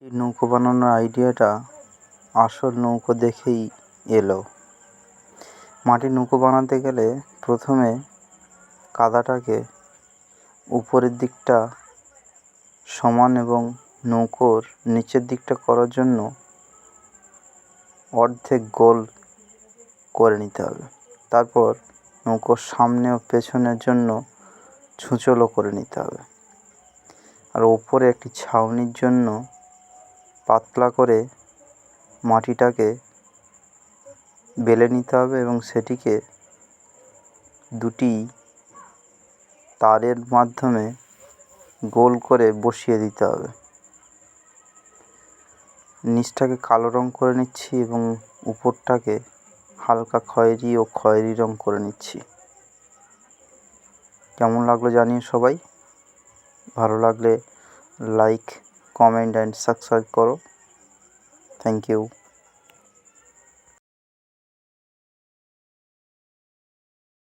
এই নৌকো বানানোর আইডিয়াটা আসল নৌকো দেখেই এলো। মাটির নৌকো বানাতে গেলে প্রথমে কাদাটাকে উপরের দিকটা সমান এবং নৌকোর নিচের দিকটা করার জন্য অর্ধেক গোল করে নিতে হবে। তারপর নৌকোর সামনে ও পেছনের জন্য ছুঁচলো করে নিতে হবে। আর ওপরে একটি ছাউনির জন্য পাতলা করে মাটিটাকে বেলে নিতে হবে এবং সেটিকে দুটি তারের মাধ্যমে গোল করে বসিয়ে দিতে হবে। নিচটাকে কালো রং করে নিচ্ছি এবং উপরটাকে হালকা খয়েরি ও খয়েরি রং করে নিচ্ছি। কেমন লাগলো জানিও সবাই। ভালো লাগলে লাইক, কমেন্ট অ্যান্ড সাবস্ক্রাইব করো। Thank you.